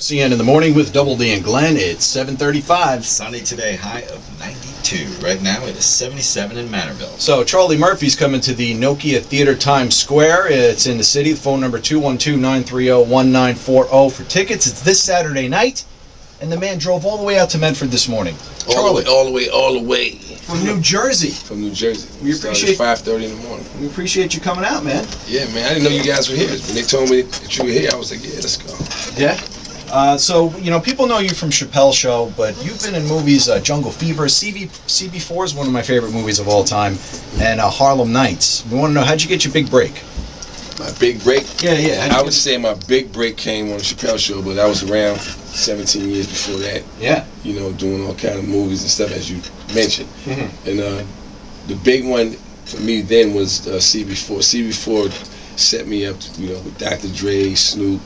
WRCN in the morning with Double D and Glenn. It's 7:35. Sunny today, high of 92. Right now it is 77 in Manorville. So Charlie Murphy's coming to the Nokia Theater Times Square. It's in the city. The phone number 212-930-1940 for tickets. It's this Saturday night, and the man drove all the way out to Medford this morning. All the way. From New Jersey. From New Jersey. We appreciate 5:30 in the morning. We appreciate you coming out, man. Yeah, man. I didn't know you guys were here. When they told me that you were here, I was like, yeah, let's go. Yeah. So, people know you from Chappelle's Show, but you've been in movies, Jungle Fever, CB4 is one of my favorite movies of all time, and Harlem Nights. We want to know, how'd you get your big break? My big break? Yeah. I would say my big break came on the Chappelle Show, but I was around 17 years before that. Yeah. Doing all kind of movies and stuff, as you mentioned. Mm-hmm. And the big one for me then was CB4. CB4 set me up, with Dr. Dre, Snoop,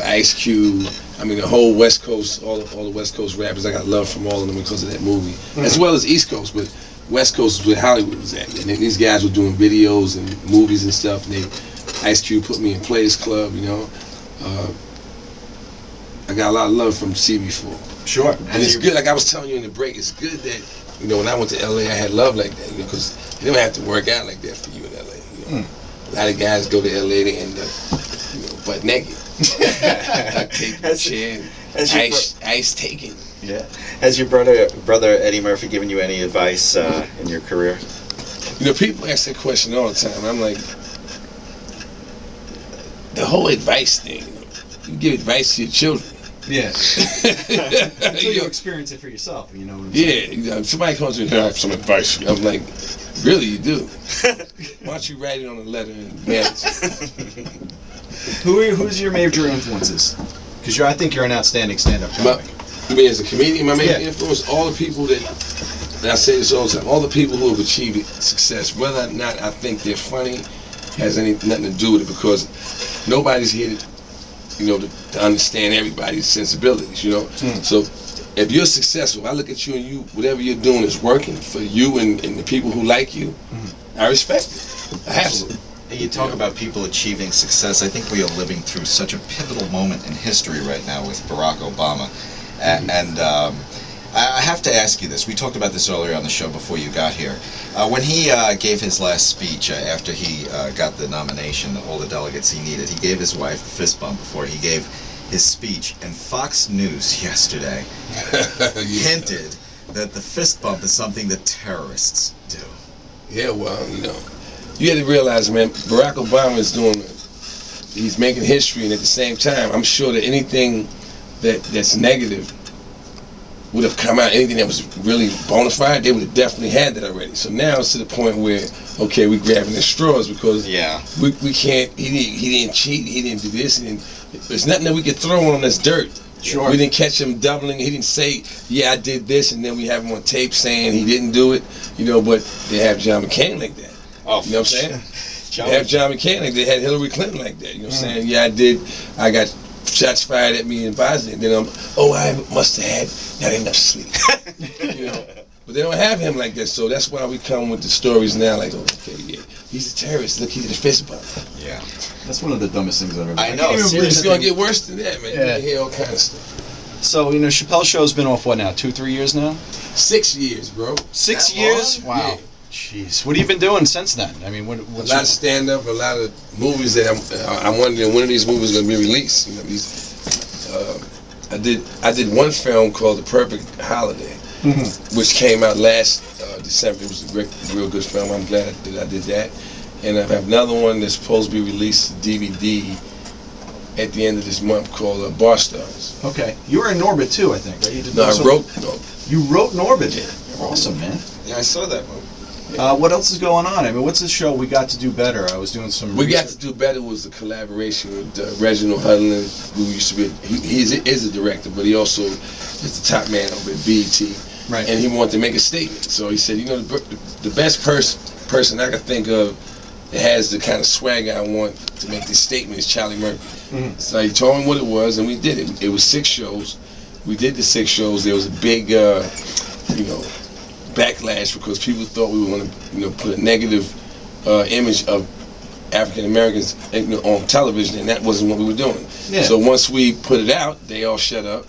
Ice Cube. I mean, the whole West Coast, all the West Coast rappers. I got love from all of them because of that movie, as well as East Coast. But West Coast is where Hollywood was at, and these guys were doing videos and movies and stuff. And Ice Cube put me in Players Club. I got a lot of love from CB4. Sure. And it's good. Like I was telling you in the break, it's good that when I went to LA, I had love like that. Because you don't have to work out like that for you in LA. A lot of guys go to LA, they end up, butt naked. Take the chair, ice taken. Yeah. Has your brother Eddie Murphy given you any advice in your career? People ask that question all the time. I'm like, the whole advice thing. You give advice to your children. Yeah. Until you experience it for yourself, you know what I'm saying? Yeah. Somebody comes to me and I have some advice for you. I'm like, really, you do? Why don't you write it on a letter and mail it? Who's your major influences? Because I think you're an outstanding stand-up comic. You mean as a comedian, my major influence? All the people and I say this all the time, all the people who have achieved success, whether or not I think they're funny, has nothing to do with it, because nobody's here to understand everybody's sensibilities, So if you're successful, I look at you and whatever you're doing is working for you and the people who like you, I respect it. I have to. You talk about people achieving success. I think we are living through such a pivotal moment in history right now with Barack Obama. And I have to ask you this. We talked about this earlier on the show before you got here. When he gave his last speech after he got the nomination, all the delegates he needed, he gave his wife a fist bump before he gave his speech. And Fox News yesterday hinted that the fist bump is something that terrorists do. Yeah, well, you had to realize, man, Barack Obama is he's making history, and at the same time, I'm sure that anything that's negative would have come out, anything that was really bona fide, they would have definitely had that already. So now it's to the point where, okay, we're grabbing the straws because we can't, he didn't cheat, he didn't do this, there's nothing that we could throw on him that's dirt. Sure. We didn't catch him doubling, he didn't say, yeah, I did this, and then we have him on tape saying he didn't do it, but they have John McCain like that. Oh, you know what I'm saying? They have John McCain like they had Hillary Clinton like that. You know what I'm saying? Yeah, I got shots fired at me in Bosnia, and then I must have had not enough sleep. But they don't have him like that, so that's why we come with the stories now, like, okay, yeah, he's a terrorist, look, he did a fist bump. Yeah. That's one of the dumbest things I've ever I know. It's going to get worse than that, man. Yeah. You can hear all kinds of stuff. So, Chappelle's Show's been off, what now, 2-3 years now? 6 years, bro. 6 years? Long? Wow. Yeah. Jeez. What have you been doing since then? I mean, what's a lot of stand-up, a lot of movies that I'm wondering when are these movies going to be released. I did one film called The Perfect Holiday, which came out last December. It was a real good film. I'm glad that I did that. And I have another one that's supposed to be released DVD at the end of this month called Bar Stars. Okay. You were in Norbit too, I think, right? You did I wrote Norbit. You wrote Norbit? Yeah. Awesome, man. Yeah, I saw that movie. What else is going on? I mean, what's the show We Got to Do Better? I was doing some We Got to Do Better was a collaboration with Reginald Hudlin, who used to be, he is a director, but he also is the top man over at BET. Right. And he wanted to make a statement. So he said, the best person I could think of that has the kind of swag I want to make this statement is Charlie Murphy. So he told me what it was, and we did it. It was 6 shows. We did the 6 shows. There was a big, backlash because people thought we were going to, put a negative image of African Americans on television, and that wasn't what we were doing. Yeah. So once we put it out, they all shut up.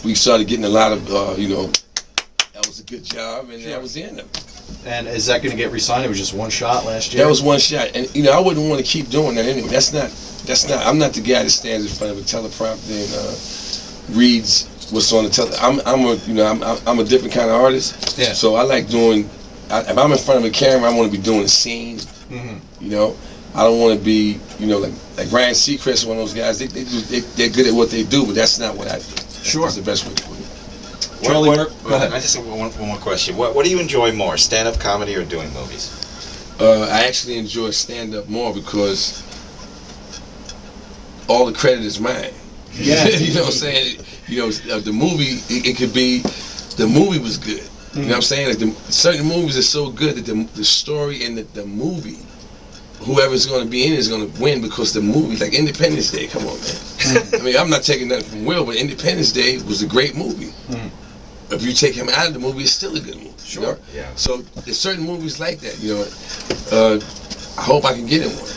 We started getting a lot of, that was a good job, and that was the end of it. And is that going to get re-signed? It was just one shot last year? That was one shot, and I wouldn't want to keep doing that anyway. That's not. I'm not the guy that stands in front of a teleprompter and reads what's on the tele. I'm a different kind of artist. Yeah. So I like doing. If I'm in front of a camera, I want to be doing a scene. Mm-hmm. I don't want to be, like Ryan Seacrest, one of those guys. They're good at what they do, but that's not what I do. Sure. That's the best way to put it. Charlie, go ahead. I just have one more question. What do you enjoy more, stand-up comedy or doing movies? I actually enjoy stand-up more because all the credit is mine. Yeah. You know what I'm saying? The movie, it could be, the movie was good. You know what I'm saying? Like certain movies are so good that the story and the movie, whoever's going to be in it is going to win because the movie, like Independence Day, come on, man. I mean, I'm not taking nothing from Will, but Independence Day was a great movie. If you take him out of the movie, it's still a good movie. Sure. Yeah. So there's certain movies like that. I hope I can get in one.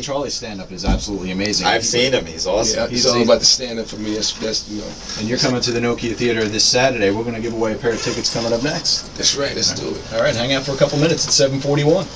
Charlie's stand-up is absolutely amazing. I've seen him. He's awesome. Yeah, it's all about the stand-up for me. That's And you're coming to the Nokia Theater this Saturday. We're going to give away a pair of tickets coming up next. That's right. Let's do it. All right, hang out for a couple minutes at 7:41.